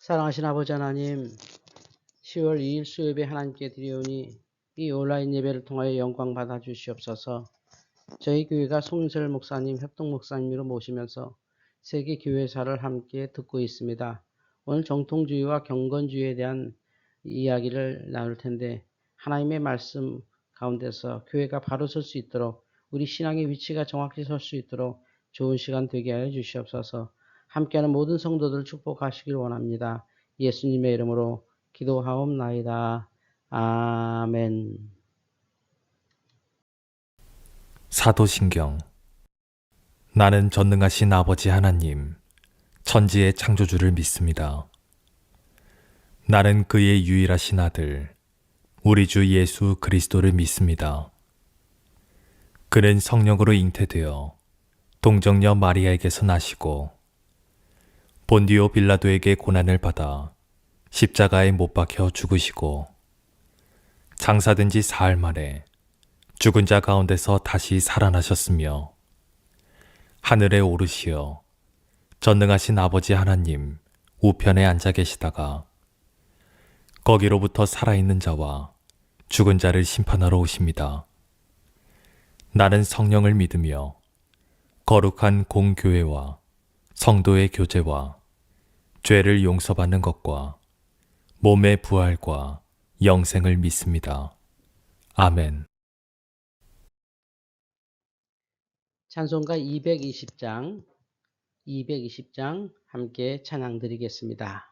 사랑하신 아버지 하나님, 10월 2일 수요예배 하나님께 드리오니 이 온라인 예배를 통하여 영광 받아 주시옵소서. 저희 교회가 송인설 목사님, 협동 목사님으로 모시면서 세계 교회사를 함께 듣고 있습니다. 오늘 정통주의와 경건주의에 대한 이야기를 나눌 텐데, 하나님의 말씀 가운데서 교회가 바로 설 수 있도록, 우리 신앙의 위치가 정확히 설 수 있도록 좋은 시간 되게 하여 주시옵소서. 함께하는 모든 성도들 축복하시길 원합니다. 예수님의 이름으로 기도하옵나이다. 아멘. 사도신경. 나는 전능하신 아버지 하나님, 천지의 창조주를 믿습니다. 나는 그의 유일하신 아들, 우리 주 예수 그리스도를 믿습니다. 그는 성령으로 잉태되어 동정녀 마리아에게서 나시고 본디오 빌라도에게 고난을 받아 십자가에 못 박혀 죽으시고 장사된 지 사흘 만에 죽은 자 가운데서 다시 살아나셨으며 하늘에 오르시어 전능하신 아버지 하나님 우편에 앉아 계시다가 거기로부터 살아있는 자와 죽은 자를 심판하러 오십니다. 나는 성령을 믿으며 거룩한 공교회와 성도의 교제와 죄를 용서받는 것과 몸의 부활과 영생을 믿습니다. 아멘. 찬송가 220장 함께 찬양 드리겠습니다.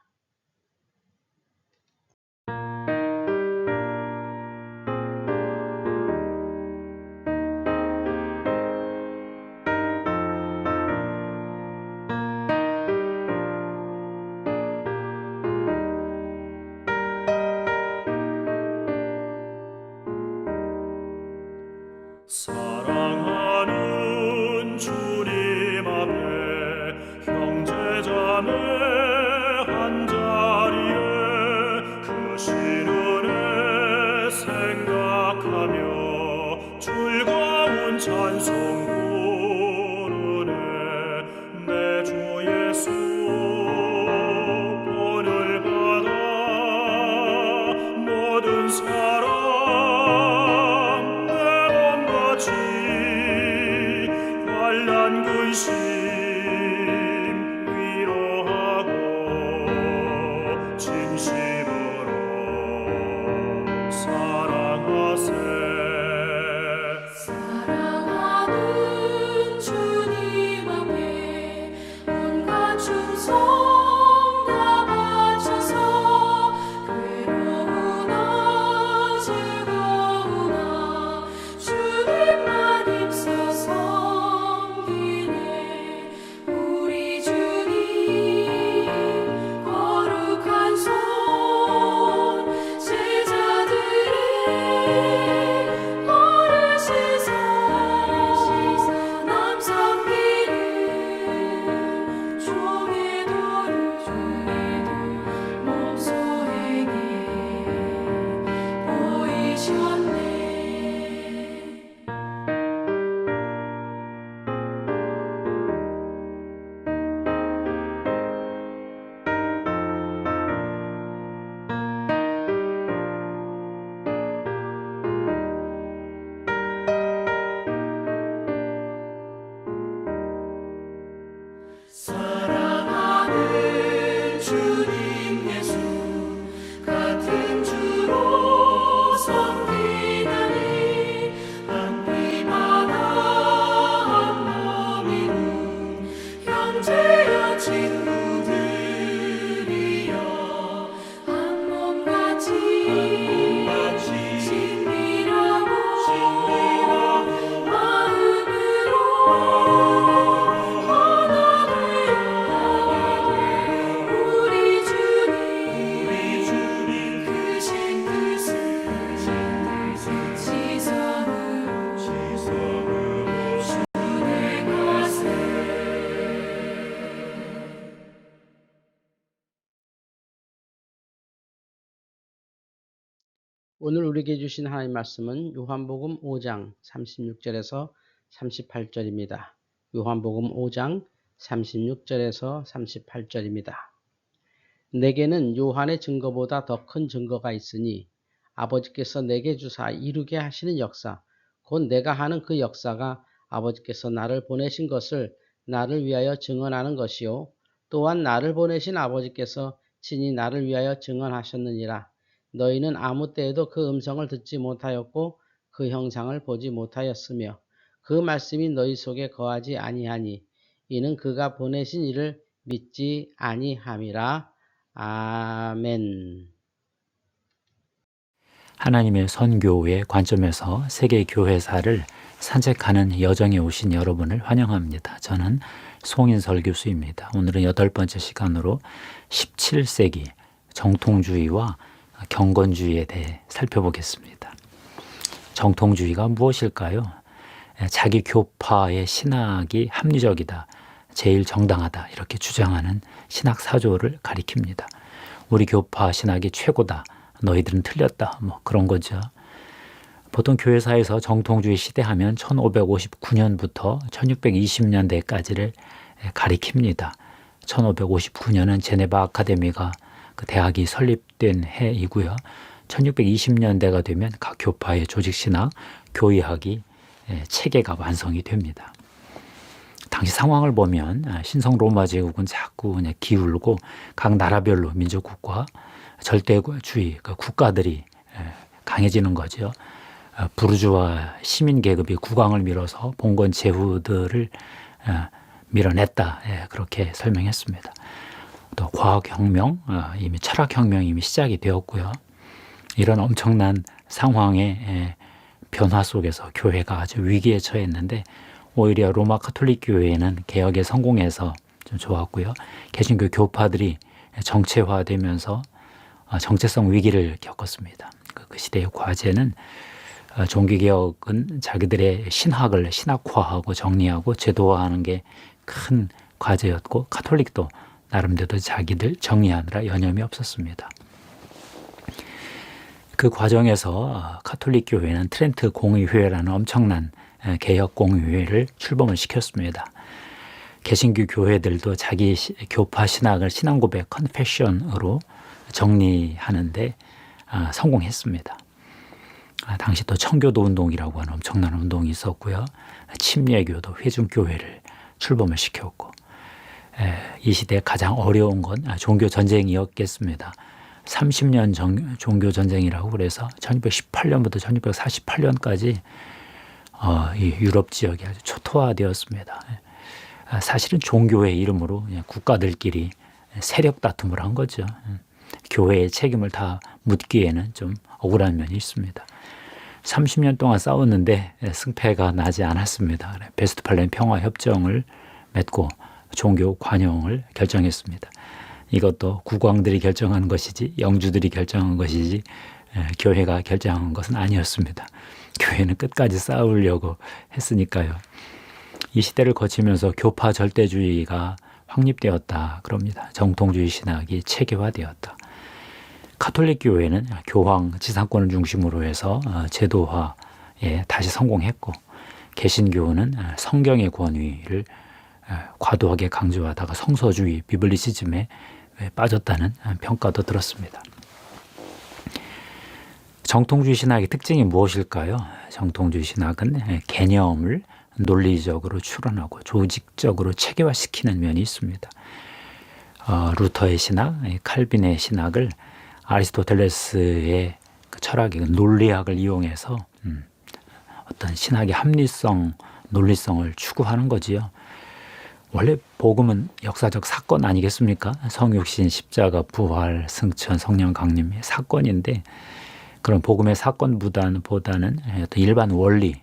사랑하는 주님 앞에 형제자매 한자리에 그 신은혜 생각하며 즐거운 찬송 부르네. 내 주 예수 본을 받아 모든 사랑 환난 근심 위로하고 진심으로 사랑하세. 사랑하는 주님 앞에 온갖 충성 다 바쳐서 괴로우나 즐거우나 주님만 힘써서 우리 주님 거룩한 손 제자들의 어르시사 남 섬기는 종의 도를 몸소에게 보이셨네. 사랑하는 주님 예수 같은 주로 섬기나니 한 피마다 한 몸이군 형제여 친구들이여 한 몸같이 친밀하고 마음으로 우리 주님 크신 뜻을 지성으로 준행하세. 오늘 우리에게 주신 하나님 말씀은 요한복음 5장 36절에서 38절입니다. 요한복음 5장 36절에서 38절입니다. 내게는 요한의 증거보다 더 큰 증거가 있으니 아버지께서 내게 주사 이루게 하시는 역사, 곧 내가 하는 그 역사가 아버지께서 나를 보내신 것을 나를 위하여 증언하는 것이요 또한 나를 보내신 아버지께서 친히 나를 위하여 증언하셨느니라. 너희는 아무 때에도 그 음성을 듣지 못하였고 그 형상을 보지 못하였으며 그 말씀이 너희 속에 거하지 아니하니 이는 그가 보내신 이를 믿지 아니함이라. 아멘. 하나님의 선교의 관점에서 세계 교회사를 산책하는 여정에 오신 여러분을 환영합니다. 저는 송인설 교수입니다. 오늘은 8번째 시간으로 17세기 정통주의와 경건주의에 대해 살펴보겠습니다. 정통주의가 무엇일까요? 자기 교파의 신학이 합리적이다, 제일 정당하다 이렇게 주장하는 신학 사조를 가리킵니다. 우리 교파 신학이 최고다, 너희들은 틀렸다, 그런 거죠. 보통 교회사에서 정통주의 시대 하면 1559년부터 1620년대까지를 가리킵니다. 1559년은 제네바 아카데미가 그 대학이 설립된 해이고요. 1620년대가 되면 각 교파의 조직신학, 교의학이 체계가 완성이 됩니다. 당시 상황을 보면 신성 로마 제국은 자꾸 그냥 기울고 각 나라별로 민족국가, 절대주의 국가들이 강해지는 거죠. 부르주아 시민 계급이 국왕을 밀어서 봉건 제후들을 밀어냈다, 그렇게 설명했습니다. 또 과학혁명, 이미 철학혁명이 이미 시작이 되었고요. 이런 엄청난 상황의 변화 속에서 교회가 아주 위기에 처했는데 오히려 로마 카톨릭 교회는 개혁에 성공해서 좀 좋았고요. 개신교 교파들이 정체화되면서 정체성 위기를 겪었습니다. 그 시대의 과제는 종교개혁은 자기들의 신학을 신학화하고 정리하고 제도화하는 게 큰 과제였고 카톨릭도 나름대로 자기들 정리하느라 여념이 없었습니다. 그 과정에서 카톨릭 교회는 트렌트 공의회라는 엄청난 개혁 공의회를 출범을 시켰습니다. 개신교 교회들도 자기 교파 신학을 신앙고백 컨페션으로 정리하는데 성공했습니다. 당시 또 청교도 운동이라고 하는 엄청난 운동이 있었고요. 침례교도 회중교회를 출범을 시켰고 이 시대에 가장 어려운 건 종교전쟁이었겠습니다. 30년 종교전쟁이라고 그래서 1218년부터 1248년까지 이 유럽 지역이 아주 초토화되었습니다. 사실은 종교의 이름으로 국가들끼리 세력 다툼을 한 거죠. 교회의 책임을 다 묻기에는 좀 억울한 면이 있습니다. 30년 동안 싸웠는데 승패가 나지 않았습니다. 베스트팔렌 평화협정을 맺고 종교 관용을 결정했습니다. 이것도 국왕들이 결정한 것이지 영주들이 결정한 것이지 교회가 결정한 것은 아니었습니다. 교회는 끝까지 싸우려고 했으니까요. 이 시대를 거치면서 교파 절대주의가 확립되었다 그럽니다. 정통주의 신학이 체계화되었다. 카톨릭 교회는 교황 지상권을 중심으로 해서 제도화에 다시 성공했고 개신교는 성경의 권위를 과도하게 강조하다가 성서주의, 비블리시즘에 빠졌다는 평가도 들었습니다. 정통주의 신학의 특징이 무엇일까요? 정통주의 신학은 개념을 논리적으로 추론하고 조직적으로 체계화시키는 면이 있습니다. 루터의 신학, 칼빈의 신학을 아리스토텔레스의 그 철학의 논리학을 이용해서 어떤 신학의 합리성, 논리성을 추구하는 거지요. 원래 복음은 역사적 사건 아니겠습니까? 성육신, 십자가, 부활, 승천, 성령 강림의 사건인데 그런 복음의 사건보다는 일반 원리,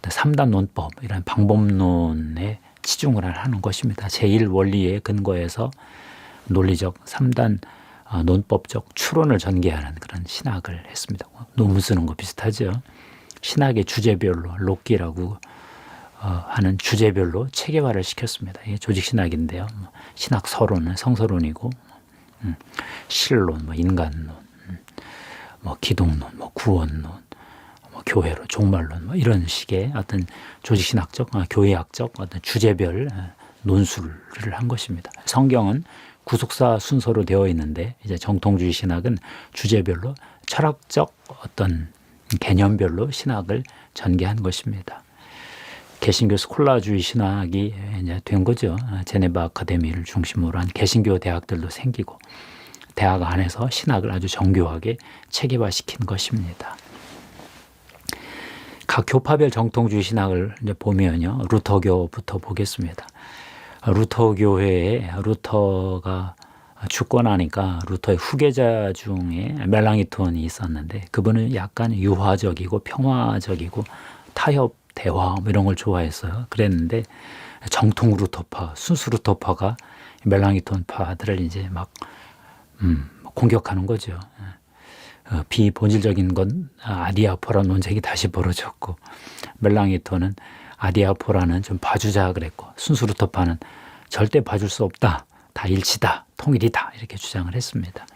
3단 논법, 이런 방법론에 치중을 하는 것입니다. 제1원리에 근거해서 논리적 3단 논법적 추론을 전개하는 그런 신학을 했습니다. 논문 쓰는 거 비슷하죠. 신학의 주제별로 록기라고 하는 주제별로 체계화를 시켰습니다. 이게 조직신학인데요. 신학 서론은 성서론이고 신론, 인간론, 기독론, 구원론, 교회론, 종말론 이런 식의 어떤 조직신학적, 교회학적 어떤 주제별 논술을 한 것입니다. 성경은 구속사 순서로 되어 있는데 이제 정통주의 신학은 주제별로 철학적 어떤 개념별로 신학을 전개한 것입니다. 개신교 스콜라주의 신학이 이제 된 거죠. 제네바 아카데미를 중심으로 한 개신교 대학들도 생기고 대학 안에서 신학을 아주 정교하게 체계화시킨 것입니다. 각 교파별 정통주의 신학을 이제 보면요, 루터교부터 보겠습니다. 루터교회에 루터가 죽고 나니까 루터의 후계자 중에 멜랑이톤이 있었는데 그분은 약간 유화적이고 평화적이고 타협, 대화 이런 걸 좋아했어요. 그랬는데 정통 루터파, 순수 루터파가 멜랑이톤파들을 이제 막 공격하는 거죠. 비본질적인 건 아디아포라 논쟁이 다시 벌어졌고 멜랑이톤은 아디아포라는 좀 봐주자 그랬고 순수 루터파는 절대 봐줄 수 없다. 다 일치다. 통일이다. 이렇게 주장을 했습니다.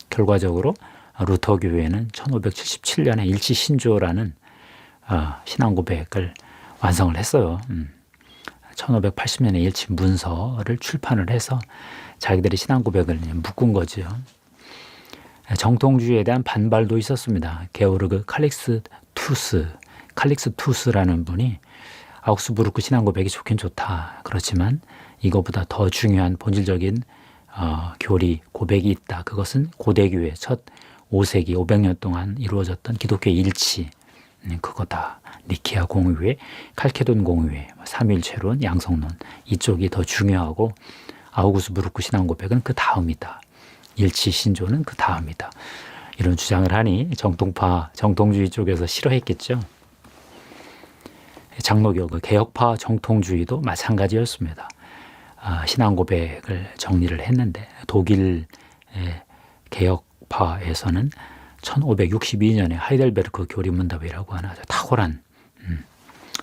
결과적으로 루터 교회는 1577년에 일치신조라는 신앙 고백을 완성을 했어요. 1580년에 일치 문서를 출판을 해서 자기들의 신앙 고백을 묶은 거죠. 정통주의에 대한 반발도 있었습니다. 게오르그 칼릭스투스라는 분이 아우크스부르크 신앙 고백이 좋긴 좋다. 그렇지만 이거보다 더 중요한 본질적인 교리, 고백이 있다. 그것은 고대교회 첫 5세기 500년 동안 이루어졌던 기독교의 일치, 그거다. 니케아 공의회, 칼케돈 공의회, 삼위일체론, 양성론 이쪽이 더 중요하고 아우구스부르크 신앙 고백은 그 다음이다. 일치 신조는 그 다음이다. 이런 주장을 하니 정통파, 정통주의 쪽에서 싫어했겠죠. 장로교, 개혁파 정통주의도 마찬가지였습니다. 신앙 고백을 정리를 했는데 독일 개혁파에서는 1562년에 하이델베르크 교리문답이라고 하는 아주 탁월한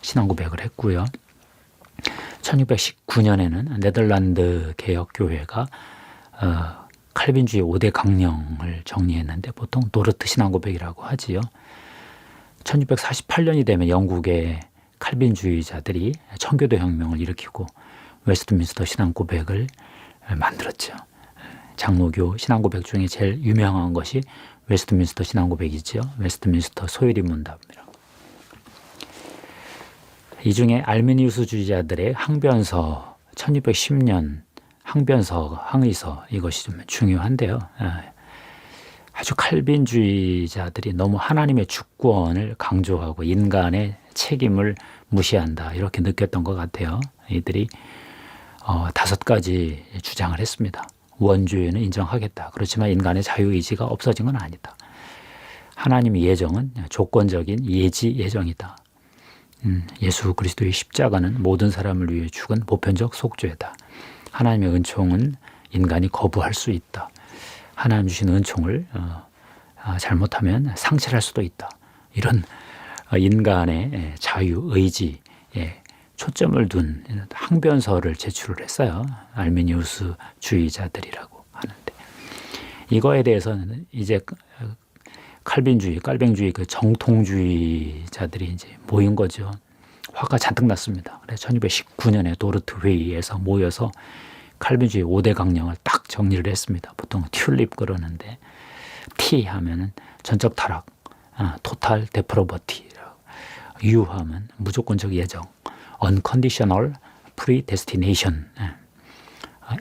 신앙 고백을 했고요. 1619년에는 네덜란드 개혁교회가 칼빈주의 5대 강령을 정리했는데 보통 노르트 신앙 고백이라고 하지요. 1648년이 되면 영국의 칼빈주의자들이 청교도 혁명을 일으키고 웨스트민스터 신앙 고백을 만들었죠. 장로교 신앙 고백 중에 제일 유명한 것이 웨스트민스터 신앙 고백이죠. 웨스트민스터 소요리 문답이라고. 이 중에 알미니우스주의자들의 항변서 1610년 항의서 이것이 좀 중요한데요. 아주 칼빈주의자들이 너무 하나님의 주권을 강조하고 인간의 책임을 무시한다 이렇게 느꼈던 것 같아요. 이들이 5가지 주장을 했습니다. 원주의는 인정하겠다. 그렇지만 인간의 자유의지가 없어진 건 아니다. 하나님의 예정은 조건적인 예지 예정이다. 예수 그리스도의 십자가는 모든 사람을 위해 죽은 보편적 속죄다. 하나님의 은총은 인간이 거부할 수 있다. 하나님 주신 은총을 잘못하면 상실할 수도 있다. 이런 인간의 자유의지에 초점을 둔 항변서를 제출을 했어요. 알미니우스주의자들이라고 하는데 이거에 대해서는 이제 칼빈주의, 깔뱅주의, 그 정통주의자들이 이제 모인 거죠. 화가 잔뜩 났습니다. 그래서 1219년에 도르트 회의에서 모여서 칼빈주의 5대 강령을 딱 정리를 했습니다. 보통 튤립 그러는데 T 하면은 전적 타락, 토탈 데프로버티, U 하면 무조건적 예정, unconditional predestination,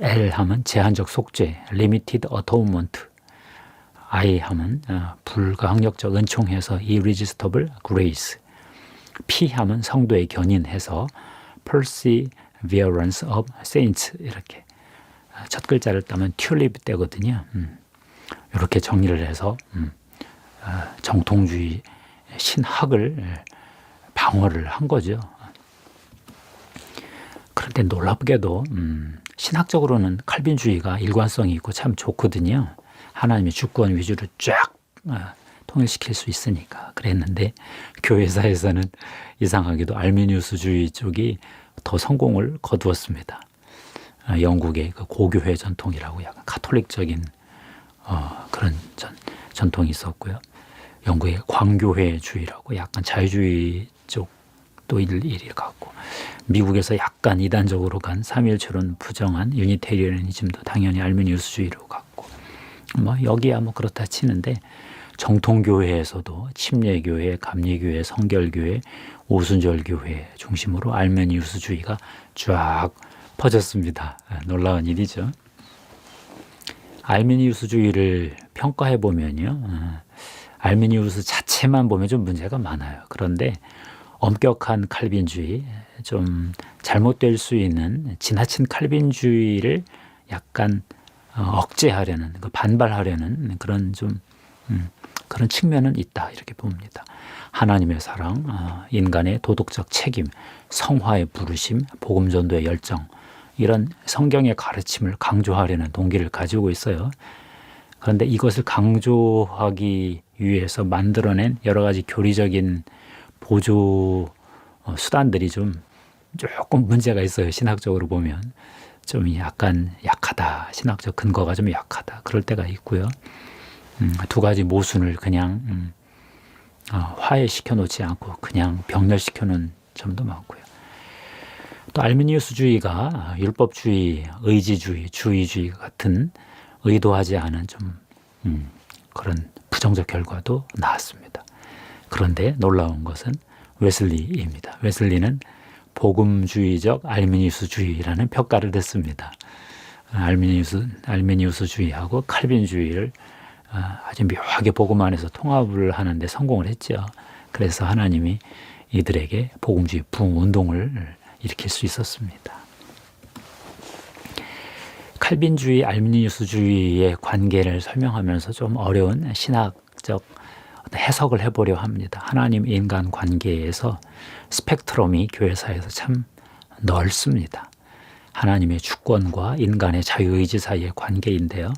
L 하면 제한적 속죄, limited atonement, I 하면 불가항력적 은총해서 irresistible grace, P 하면 성도의 견인해서 perseverance of saints 이렇게 첫 글자를 따면 튤립 되거든요. 이렇게 정리를 해서 정통주의 신학을 방어를 한 거죠. 그런데 놀랍게도 신학적으로는 칼빈주의가 일관성이 있고 참 좋거든요. 하나님의 주권 위주로 쫙 통일시킬 수 있으니까 그랬는데 교회사에서는 이상하게도 알미니우스주의 쪽이 더 성공을 거두었습니다. 영국의 그 고교회 전통이라고 약간 카톨릭적인 그런 전통이 있었고요. 영국의 광교회주의라고 약간 자유주의 쪽 또 일일 같고, 미국에서 약간 이단적으로 간 삼위일체론 부정한 유니테리아니즘도 당연히 알미니우스주의로 갔고, 뭐 여기야 뭐 그렇다 치는데, 정통교회에서도 침례교회, 감리교회, 성결교회, 오순절교회 중심으로 알메니우스주의가 쫙 퍼졌습니다. 놀라운 일이죠. 알메니우스주의를 평가해 보면요, 알메니우스 자체만 보면 좀 문제가 많아요. 그런데 엄격한 칼빈주의, 좀 잘못될 수 있는 지나친 칼빈주의를 약간 억제하려는, 반발하려는 그런 좀 그런 측면은 있다, 이렇게 봅니다. 하나님의 사랑, 인간의 도덕적 책임, 성화의 부르심, 복음전도의 열정, 이런 성경의 가르침을 강조하려는 동기를 가지고 있어요. 그런데 이것을 강조하기 위해서 만들어낸 여러 가지 교리적인 보조 수단들이 좀 조금 문제가 있어요. 신학적으로 보면 좀 약간 약하다, 신학적 근거가 좀 약하다, 그럴 때가 있고요. 두 가지 모순을 그냥 화해시켜 놓지 않고 그냥 병렬시켜 놓은 점도 많고요. 또 알미니우스주의가 율법주의, 의지주의, 주의주의 같은 의도하지 않은 좀 그런 부정적 결과도 나왔습니다. 그런데 놀라운 것은 웨슬리입니다. 웨슬리는 복음주의적 알미니우스주의라는 평가를 했습니다. 알미니우스주의하고 칼빈주의를 아주 묘하게 복음 안에서 통합을 하는데 성공을 했죠. 그래서 하나님이 이들에게 복음주의 부흥운동을 일으킬 수 있었습니다. 칼빈주의, 알미니우스주의의 관계를 설명하면서 좀 어려운 신학적 해석을 해보려 합니다. 하나님 인간 관계에서 스펙트럼이 교회사에서 참 넓습니다. 하나님의 주권과 인간의 자유의지 사이의 관계인데요.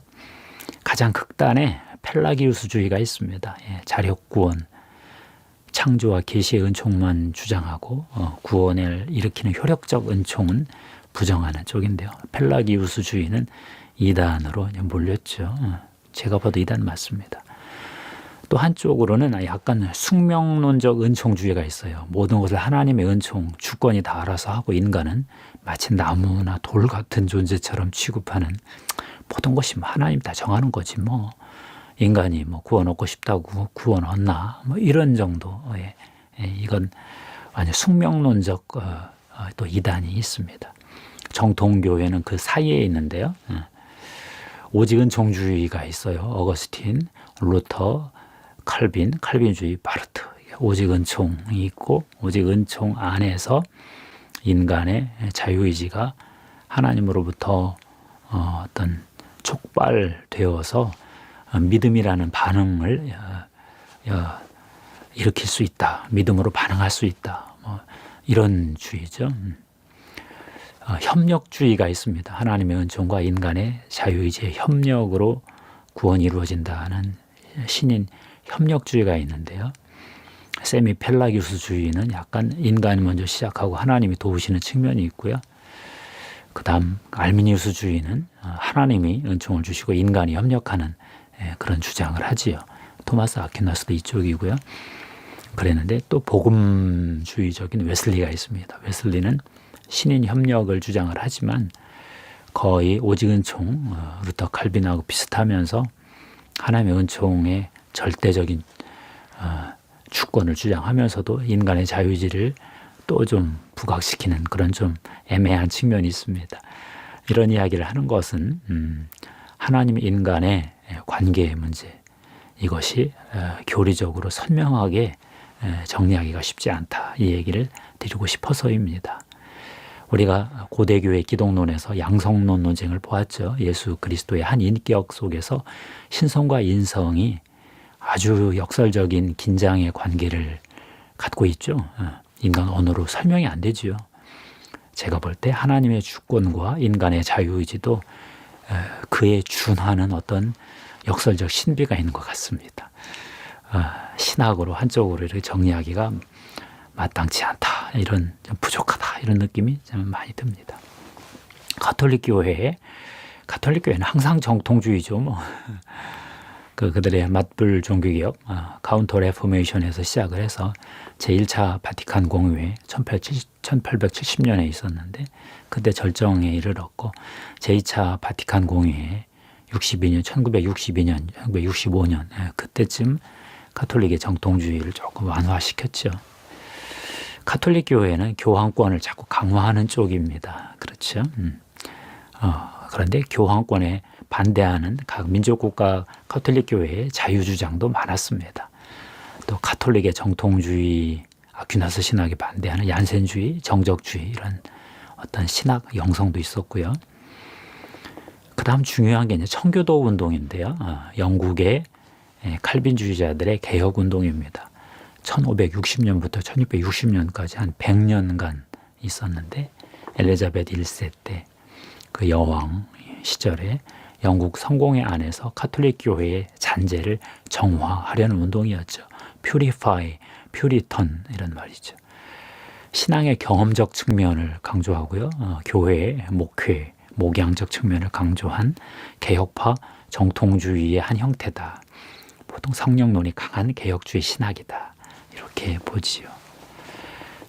가장 극단에 펠라기우스주의가 있습니다. 자력구원, 창조와 계시의 은총만 주장하고 구원을 일으키는 효력적 은총은 부정하는 쪽인데요. 펠라기우스주의는 이단으로 몰렸죠. 제가 봐도 이단 맞습니다. 또 한쪽으로는 약간 숙명론적 은총주의가 있어요. 모든 것을 하나님의 은총, 주권이 다 알아서 하고 인간은 마치 나무나 돌 같은 존재처럼 취급하는, 모든 것이 하나님 다 정하는 거지 뭐, 인간이 뭐 구원 얻고 싶다고 구원 얻나, 뭐 이런 정도의, 이건 완전 숙명론적 또 이단이 있습니다. 정통교회는 그 사이에 있는데요. 오직 은총주의가 있어요. 어거스틴, 루터, 칼빈주의, 바르트. 오직 은총이 있고, 오직 은총 안에서 인간의 자유의지가 하나님으로부터 어떤 촉발되어서 믿음이라는 반응을 일으킬 수 있다. 믿음으로 반응할 수 있다. 뭐 이런 주의죠. 협력주의가 있습니다. 하나님의 은총과 인간의 자유의지의 협력으로 구원이 이루어진다는 신인 협력주의가 있는데요. 세미펠라기우스주의는 약간 인간이 먼저 시작하고 하나님이 도우시는 측면이 있고요. 그 다음 알미니우스주의는 하나님이 은총을 주시고 인간이 협력하는 그런 주장을 하지요. 토마스 아퀴나스도 이쪽이고요. 그랬는데 또 복음주의적인 웨슬리가 있습니다. 웨슬리는 신인 협력을 주장을 하지만 거의 오직 은총, 루터 칼빈하고 비슷하면서 하나님의 은총의 절대적인 주권을 주장하면서도 인간의 자유의지를 또 좀 부각시키는 그런 좀 애매한 측면이 있습니다. 이런 이야기를 하는 것은 하나님 인간의 관계의 문제, 이것이 교리적으로 선명하게 정리하기가 쉽지 않다, 이 얘기를 드리고 싶어서입니다. 우리가 고대교회 기독론에서 양성론 논쟁을 보았죠. 예수 그리스도의 한 인격 속에서 신성과 인성이 아주 역설적인 긴장의 관계를 갖고 있죠. 인간 언어로 설명이 안 되지요. 제가 볼 때 하나님의 주권과 인간의 자유의지도 그에 준하는 어떤 역설적 신비가 있는 것 같습니다. 신학으로 한쪽으로 이렇게 정리하기가 마땅치 않다, 이런 좀 부족하다, 이런 느낌이 좀 많이 듭니다. 가톨릭 교회는 항상 정통주의죠. 뭐 그들의 맞불 종교개혁 카운터 레포메이션에서 시작을 해서 제1차 바티칸 공의회 1870년에 있었는데 그때 절정에 이르렀고 제2차 바티칸 공의회 1962년, 1965년 그때쯤 가톨릭의 정통주의를 조금 완화시켰죠. 가톨릭 교회는 교황권을 자꾸 강화하는 쪽입니다. 그렇죠. 그런데 교황권에 반대하는 각 민족국가 가톨릭 교회의 자유주장도 많았습니다. 또 가톨릭의 정통주의, 아퀴나스 신학에 반대하는 얀센주의, 정적주의 이런 어떤 신학 영성도 있었고요. 그 다음 중요한 게 이제 청교도 운동인데요. 영국의 칼빈주의자들의 개혁운동입니다. 1560년부터 1660년까지 한 100년간 있었는데 엘리자베트 1세 때 그 여왕 시절에 영국 성공회 안에서 가톨릭 교회의 잔재를 정화하려는 운동이었죠. purify, puritan 이런 말이죠. 신앙의 경험적 측면을 강조하고요. 교회의 목회, 목양적 측면을 강조한 개혁파 정통주의의 한 형태다. 보통 성령론이 강한 개혁주의 신학이다. 이렇게 보지요.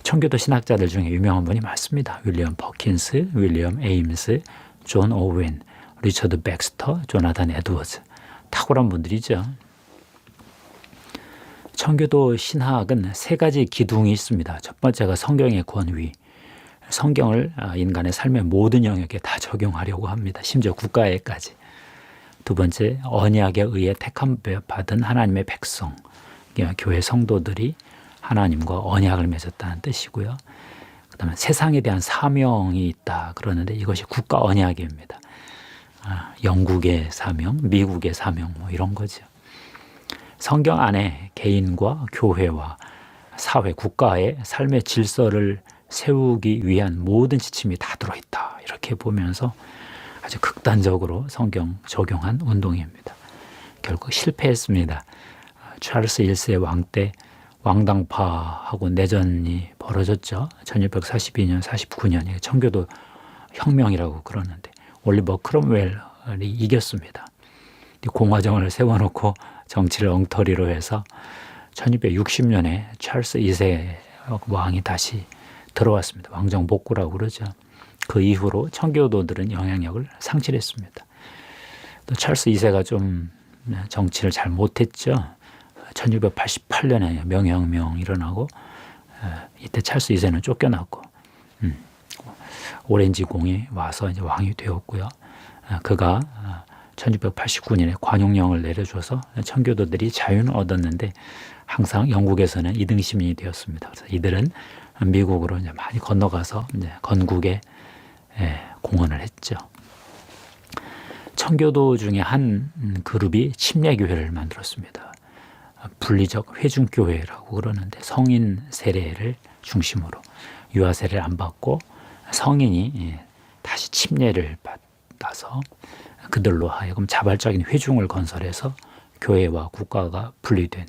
청교도 신학자들 중에 유명한 분이 많습니다. 윌리엄 퍼킨스, 윌리엄 에임스, 존 오웬, 리처드 백스터, 조나단 에드워즈. 탁월한 분들이죠. 청교도 신학은 세 가지 기둥이 있습니다. 첫 번째가 성경의 권위. 성경을 인간의 삶의 모든 영역에 다 적용하려고 합니다. 심지어 국가에까지. 두 번째, 언약에 의해 택함 받은 하나님의 백성. 교회 성도들이 하나님과 언약을 맺었다는 뜻이고요. 그 다음에 세상에 대한 사명이 있다 그러는데 이것이 국가 언약입니다. 영국의 사명, 미국의 사명 뭐 이런 거죠. 성경 안에 개인과 교회와 사회, 국가의 삶의 질서를 세우기 위한 모든 지침이 다 들어있다. 이렇게 보면서 아주 극단적으로 성경 적용한 운동입니다. 결국 실패했습니다. 찰스 1세 왕 때 왕당파하고 내전이 벌어졌죠. 1642년, 49년 청교도 혁명이라고 그러는데 올리버 크롬웰이 이겼습니다. 공화정을 세워놓고 정치를 엉터리로 해서 1660년에 찰스 2세 왕이 다시 들어왔습니다. 왕정 복구라고 그러죠. 그 이후로 청교도들은 영향력을 상실했습니다. 또 찰스 2세가 좀 정치를 잘 못했죠. 1688년에 명예혁명 일어나고 이때 찰스 2세는 쫓겨났고 오렌지 공이 와서 이제 왕이 되었고요. 그가 1689년에 관용령을 내려줘서 청교도들이 자유는 얻었는데 항상 영국에서는 2등 시민이 되었습니다. 그래서 이들은 미국으로 이제 많이 건너가서 이제 건국에 공헌을 했죠. 청교도 중에 한 그룹이 침례교회를 만들었습니다. 분리적 회중교회라고 그러는데 성인 세례를 중심으로 유아 세례를 안 받고 성인이 다시 침례를 받아서 그들로 하여금 자발적인 회중을 건설해서 교회와 국가가 분리된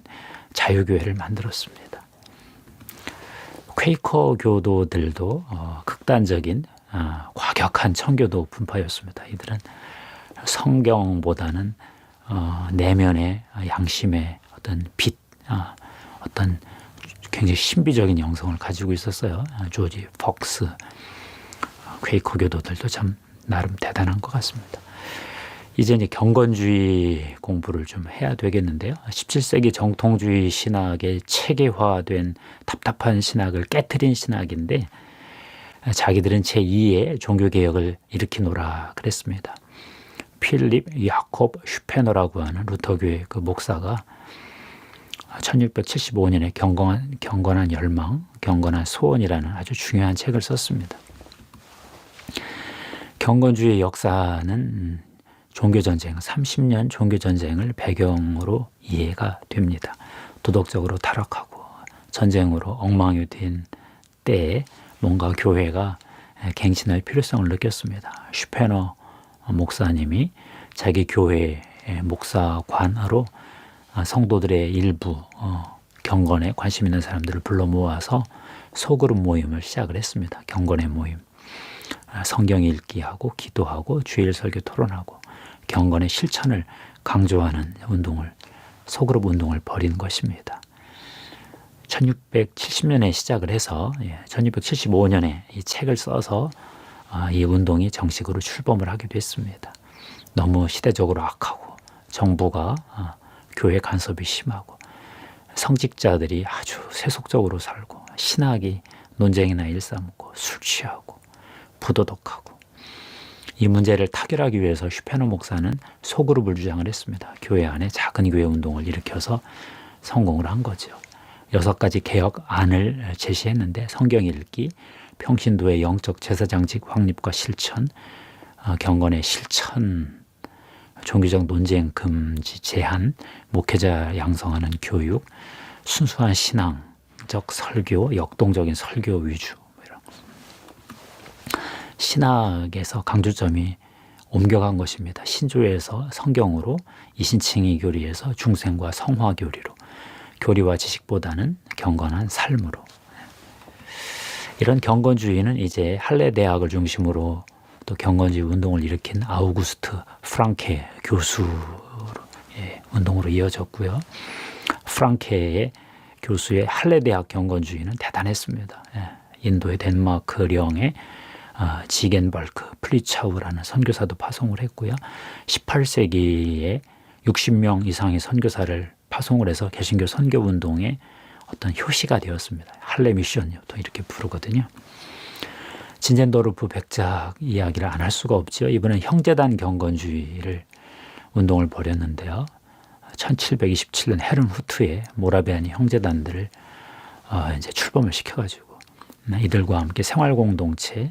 자유교회를 만들었습니다. 퀘이커 교도들도 극단적인 과격한 청교도 분파였습니다. 이들은 성경보다는 내면의 양심의 어떤 빛, 어떤 굉장히 신비적인 영성을 가지고 있었어요. 조지 폭스, 퀘이커 교도들도 참 나름 대단한 것 같습니다. 이제 경건주의 공부를 좀 해야 되겠는데요. 17세기 정통주의 신학의 체계화된 답답한 신학을 깨트린 신학인데 자기들은 제2의 종교개혁을 일으키노라 그랬습니다. 필립 야콥 슈페너라고 하는 루터교회 그 목사가 1675년에 경건한 열망, 경건한 소원이라는 아주 중요한 책을 썼습니다. 경건주의 역사는 종교전쟁, 30년 종교전쟁을 배경으로 이해가 됩니다. 도덕적으로 타락하고 전쟁으로 엉망이 된 때에 뭔가 교회가 갱신할 필요성을 느꼈습니다. 슈페너 목사님이 자기 교회의 목사관으로 성도들의 일부 경건에 관심 있는 사람들을 불러 모아서 소그룹 모임을 시작을 했습니다. 경건의 모임. 성경 읽기하고 기도하고 주일 설교 토론하고 경건의 실천을 강조하는 운동을, 소그룹 운동을 벌인 것입니다. 1670년에 시작을 해서 1675년에 이 책을 써서 이 운동이 정식으로 출범을 하게 됐습니다. 너무 시대적으로 악하고 정부가 교회 간섭이 심하고 성직자들이 아주 세속적으로 살고 신학이 논쟁이나 일삼고 술 취하고 부도덕하고, 이 문제를 타결하기 위해서 슈페너 목사는 소그룹을 주장을 했습니다. 교회 안에 작은 교회 운동을 일으켜서 성공을 한 거죠. 6가지 개혁안을 제시했는데 성경 읽기, 평신도의 영적 제사장직 확립과 실천, 경건의 실천, 종교적 논쟁 금지 제한, 목회자 양성하는 교육, 순수한 신앙적 설교, 역동적인 설교 위주, 이런 신학에서 강조점이 옮겨간 것입니다. 신조에서 성경으로, 이신칭의 교리에서 중생과 성화 교리로, 교리와 지식보다는 경건한 삶으로. 이런 경건주의는 이제 할레 대학을 중심으로 또 경건주의 운동을 일으킨 아우구스트 프랑케 교수의 운동으로 이어졌고요. 프랑케의 교수의 할레 대학 경건주의는 대단했습니다. 인도의 덴마크령의 지겐벌크, 플리차우라는 선교사도 파송을 했고요. 18세기에 60명 이상의 선교사를 파송을 해서 개신교 선교운동의 어떤 효시가 되었습니다. 할레 미션이요, 또 이렇게 부르거든요. 진젠도르프 백작 이야기를 안 할 수가 없죠. 이분은 형제단 경건주의를 운동을 벌였는데요. 1727년 헤른후트에 모라비안이 형제단들을 이제 출범을 시켜가지고 이들과 함께 생활공동체,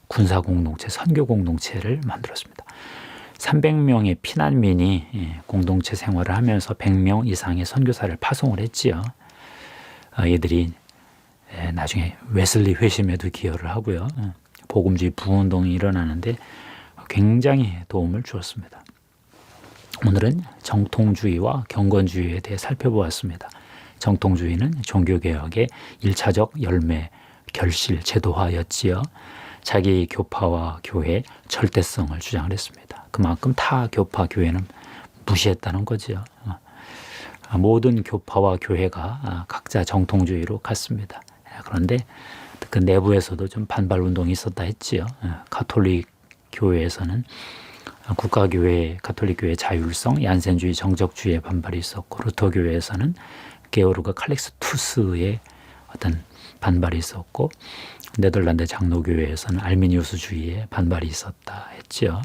군사공동체, 선교공동체를 만들었습니다. 300명의 피난민이 공동체 생활을 하면서 100명 이상의 선교사를 파송을 했지요. 이들이 나중에 웨슬리 회심에도 기여를 하고요. 복음주의 부운동이 일어나는데 굉장히 도움을 주었습니다. 오늘은 정통주의와 경건주의에 대해 살펴보았습니다. 정통주의는 종교개혁의 1차적 열매, 결실, 제도화였지요. 자기 교파와 교회 절대성을 주장을 했습니다. 그만큼 타 교파 교회는 무시했다는 거죠. 모든 교파와 교회가 각자 정통주의로 갔습니다. 그런데 그 내부에서도 좀 반발 운동이 있었다 했지요. 가톨릭 교회에서는 국가교회, 가톨릭교회 자율성, 얀센주의, 정적주의에 반발이 있었고, 루터교회에서는 게오르가 칼릭스투스의 어떤 반발이 있었고, 네덜란드 장로교회에서는 알미니우스주의에 반발이 있었다 했지요.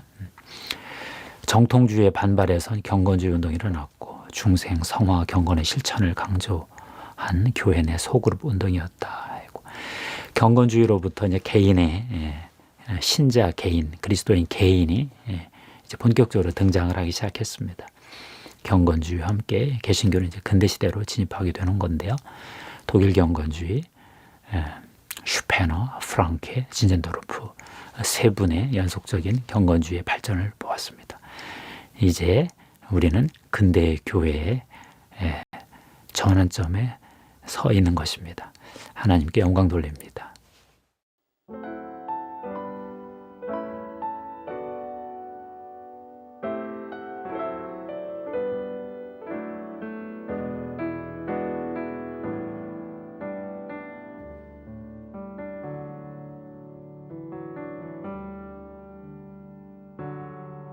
정통주의에 반발해서 경건주의 운동이 일어났고, 중생, 성화, 경건의 실천을 강조한 교회 내 소그룹 운동이었다. 경건주의로부터 이제 개인의 신자 개인, 그리스도인 개인이 이제 본격적으로 등장을 하기 시작했습니다. 경건주의와 함께 개신교는 이제 근대 시대로 진입하게 되는 건데요. 독일 경건주의, 슈페너, 프랑케, 진젠도르프 세 분의 연속적인 경건주의의 발전을 보았습니다. 이제 우리는 근대 교회의 전환점에 서 있는 것입니다. 하나님께 영광 돌립니다.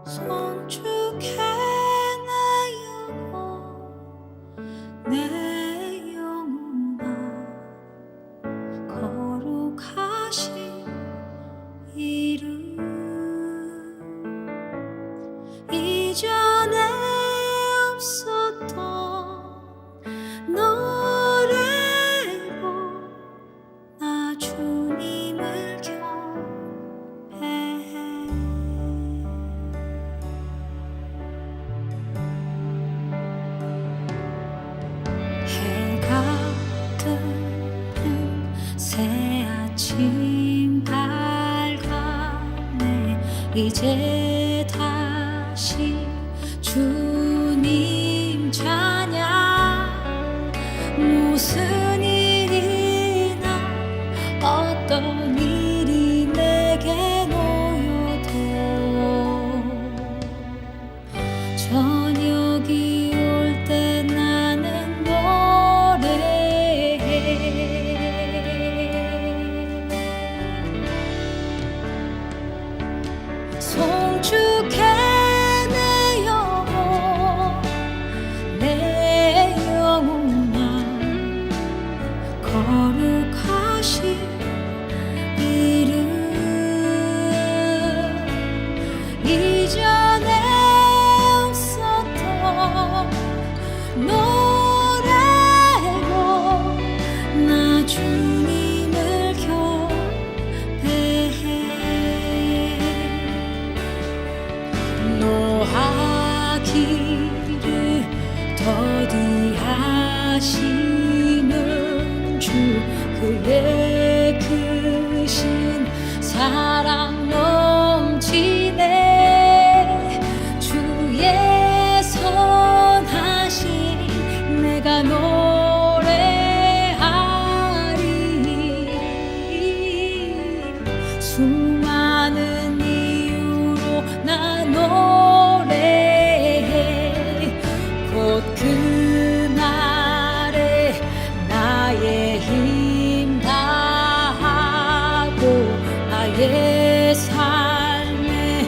성축해 내 영혼 내 영혼아 거룩하신 이름 이전에 없었던 노래로 나 주님을 경배해 해가 뜨는 새 아침 밝아네 이제 다시 주님 찬양 무슨 일이나 어떤 일이 내게 놓여도 저녁이 올 때 나는 노래해 송축해 내 영혼 내 영혼아 거룩하신 이름 이전에 없었던 노래로 나 주님을 경배해 노하기를 더디하시는 주 그의 크신 사랑 넘치네 주의 선하신 내가 노래하리 수많은 이유로 나 노래해 곧 그날에 나의 힘 다하고 나의 삶의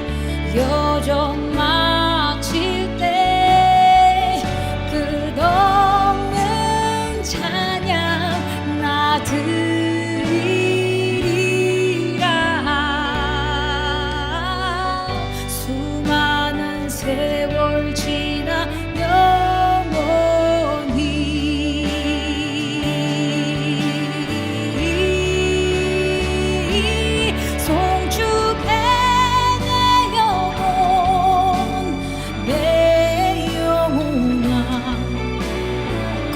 여정 마칠 때 끝없는 찬양 나 드리리라 수많은 세월 지나 영원히 송축해 내 영혼 내 영혼아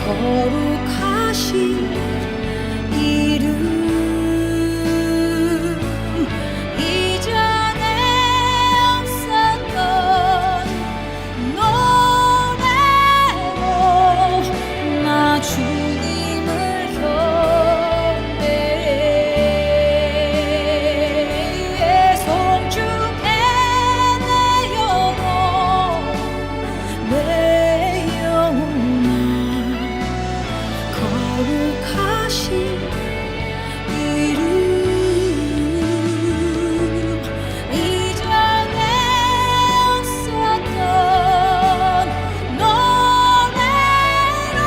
거룩하신 이름 이전에 없었던 노래로 나 주님을 경배해 송축해 내 영혼 내 영혼아 거룩하신 이름 이전에 없었던 노래로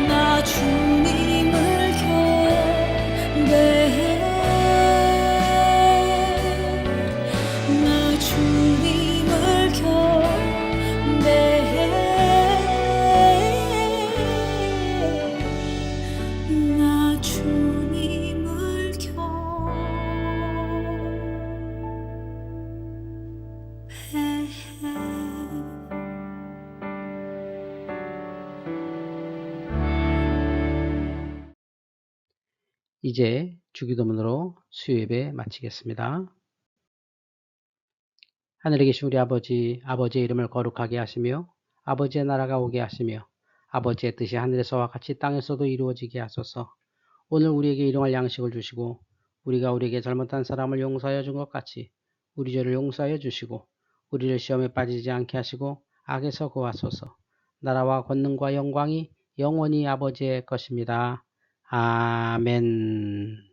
나 주님을 경배해 나 주님을 경배해 나 주님을 이제 주기도문으로 수요예배 마치겠습니다. 하늘에 계신 우리 아버지, 아버지의 이름을 거룩하게 하시며 아버지의 나라가 오게 하시며 아버지의 뜻이 하늘에서와 같이 땅에서도 이루어지게 하소서. 오늘 우리에게 일용할 양식을 주시고 우리가 우리에게 잘못한 사람을 용서하여 준 것 같이 우리 죄를 용서하여 주시고 우리를 시험에 빠지지 않게 하시고 악에서 구하소서. 나라와 권능과 영광이 영원히 아버지의 것입니다. 아멘.